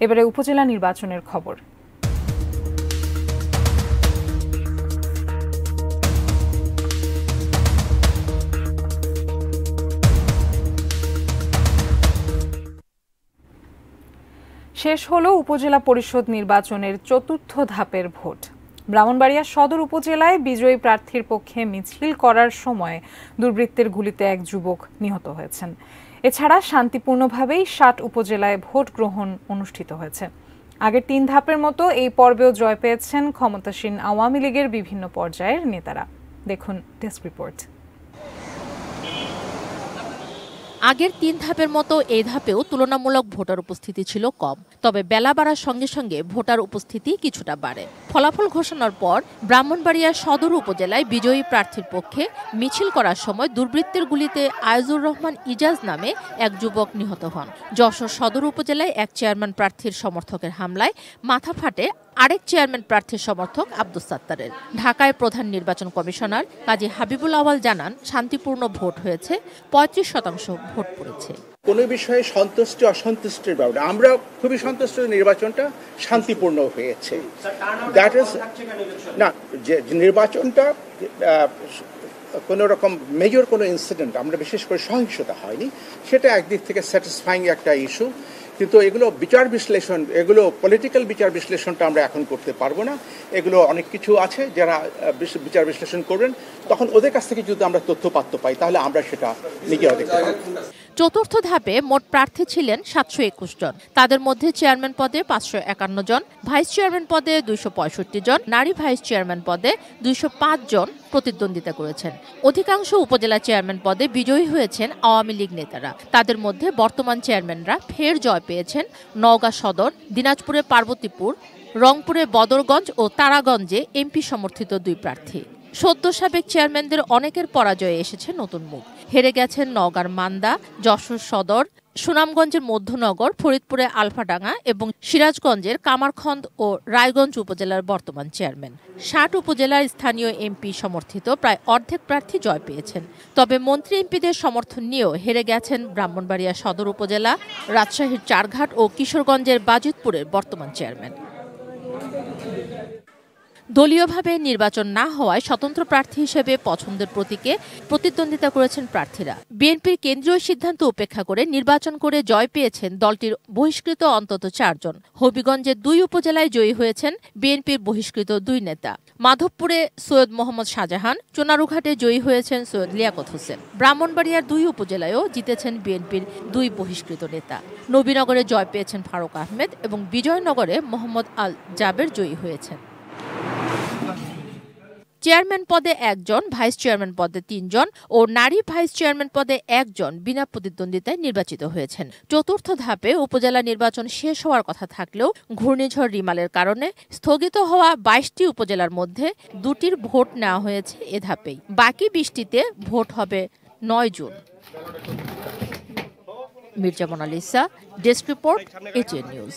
এবারে উপজেলা নির্বাচনের খবর। শেষ হলো উপজেলা পরিষদ নির্বাচনের চতুর্থ ধাপের ভোট। ব্রাহ্মণবাড়িয়া সদর উপজেলায় বিজয়ী প্রার্থীর পক্ষে মিছিল করার সময় দুর্বৃত্তের গুলিতে এক যুবক নিহত হয়েছেন। এছাড়া শান্তিপূর্ণভাবেই ৬০ উপজেলায় ভোট গ্রহণ অনুষ্ঠিত হয়েছে। আগের ৩ ধাপের মতো এই পর্বেও জয় পেয়েছেন ক্ষমতাসীন আওয়ামী লীগের বিভিন্ন পর্যায়ের নেতারা। দেখুন ডেস্ক রিপোর্ট। আগের ৩ ধাপের মতো এই ধাপেও তুলনামূলক ভোটার উপস্থিতি ছিল কম, তবে বেলা বাড়ার সঙ্গে সঙ্গে ভোটার উপস্থিতি কিছুটা বাড়ে। ফলাফল ঘোষণার পর ব্রাহ্মণবাড়িয়া সদর উপজেলায় বিজয়ী প্রার্থীর পক্ষে মিছিল করার সময় দুর্বৃত্তের গুলিতে আয়জুর রহমান ইজাজ নামে এক যুবক নিহত হন। যশোর সদর উপজেলায় এক চেয়ারম্যান প্রার্থীর সমর্থকের হামলায় মাথা ফাটে আরেক চেয়ারম্যান প্রার্থীর সমর্থক আব্দুস সাত্তারের। ঢাকায় প্রধান নির্বাচন কমিশনার কাজী হাবিবুল আওয়াল জানান, শান্তিপূর্ণ ভোট হয়েছে, ৩৫% ভোট পড়েছে। কোনো বিষয়ে সন্তুষ্টি অসন্তুষ্টির ব্যাপারে আমরা খুবই সন্তুষ্ট, নির্বাচনটা শান্তিপূর্ণ হয়েছে। দ্যাট ইজ না, যে নির্বাচনটা কোনো রকম মেজর কোনো ইনসিডেন্ট, আমরা বিশেষ করে সহিংসতা হয়নি, সেটা একদিক থেকে স্যাটিসফাইং একটা ইস্যু। কিন্তু এগুলো বিচার বিশ্লেষণ, এগুলো পলিটিক্যাল বিচার বিশ্লেষণটা আমরা এখন করতে পারবো না। এগুলো অনেক কিছু আছে যারা বিচার বিশ্লেষণ করবেন, তখন ওদের কাছ থেকে যদি আমরা তথ্যপাত্র পাই তাহলে আমরা সেটা নিজেরা দেখতে পারবো। চতুর্থ ধাপে মোট প্রার্থী ছিলেন ৭২১ জন। তাদের মধ্যে চেয়ারম্যান পদে ৫৫১ জন, ভাইস চেয়ারম্যান পদে ২৬৫ জন, নারী ভাইস চেয়ারম্যান পদে ২০৫ জন প্রতিদ্বন্দ্বিতা করেছেন। অধিকাংশ উপজেলা চেয়ারম্যান পদে বিজয়ী হয়েছেন আওয়ামী লীগ নেতারা। তাদের মধ্যে বর্তমান চেয়ারম্যানরা ফের জয় পেয়েছেন নওগাঁ সদর, দিনাজপুরে পার্বতীপুর, রংপুরে বদরগঞ্জ ও তারাগঞ্জে এমপি সমর্থিত ২ প্রার্থী। সদ্য সাবেক চেয়ারম্যানদের অনেকের পরাজয়ে এসেছে নতুন মুখ। হেরে গেছেন নওগাঁর মান্দা, যশোর সদর, সুনামগঞ্জের মধ্যনগর, ফরিদপুরে আলফাডাঙ্গা এবং সিরাজগঞ্জের কামারখন্দ ও রায়গঞ্জ উপজেলার বর্তমান চেয়ারম্যান। ৬০ উপজেলার স্থানীয় এমপি সমর্থিত প্রায় অর্ধেক প্রার্থী জয় পেয়েছেন। তবে মন্ত্রী এমপিদের সমর্থন নিয়েও হেরে গেছেন ব্রাহ্মণবাড়িয়া সদর উপজেলা, রাজশাহীর চারঘাট ও কিশোরগঞ্জের বাজিতপুরের বর্তমান চেয়ারম্যান। দলীয়ভাবে নির্বাচন না হওয়ায় স্বতন্ত্র প্রার্থী হিসেবে পছন্দের প্রতীকে প্রতিদ্বন্দ্বিতা করেছেন প্রার্থীরা। বিএনপির কেন্দ্রীয় সিদ্ধান্ত উপেক্ষা করে নির্বাচন করে জয় পেয়েছেন দলটির বহিষ্কৃত অন্তত ৪ জন। হবিগঞ্জের ২ উপজেলায় জয়ী হয়েছেন বিএনপির বহিষ্কৃত ২ নেতা। মাধবপুরে সৈয়দ মোহাম্মদ শাহজাহান, চুনারুঘাটে জয়ী হয়েছেন সৈয়দ লিয়াকত হোসেন। ব্রাহ্মণবাড়িয়ার ২ উপজেলায়ও জিতেছেন বিএনপির ২ বহিষ্কৃত নেতা। নবীনগরে জয় পেয়েছেন ফারুক আহমেদ এবং বিজয়নগরে মোহাম্মদ আল জাবের জয়ী হয়েছেন। চেয়ারম্যান পদে ১ জন, ভাইস চেয়ারম্যান পদে ৩ জন ও নারী ভাইস চেয়ারম্যান পদে ১ জন বিনা প্রতিদ্বন্দ্বিতায় নির্বাচিত হয়েছেন। চতুর্থ ধাপে উপজেলা নির্বাচন শেষ হওয়ার কথা থাকলেও ঘূর্ণিঝড় রিমালের কারণে স্থগিত হওয়া ২২টি উপজেলার মধ্যে ২টির ভোট নেওয়া হয়েছে এ ধাপেই। বাকি ২০টিতে ভোট হবে ৯ জুন। Mirza Monalisa, desk report, ATN news.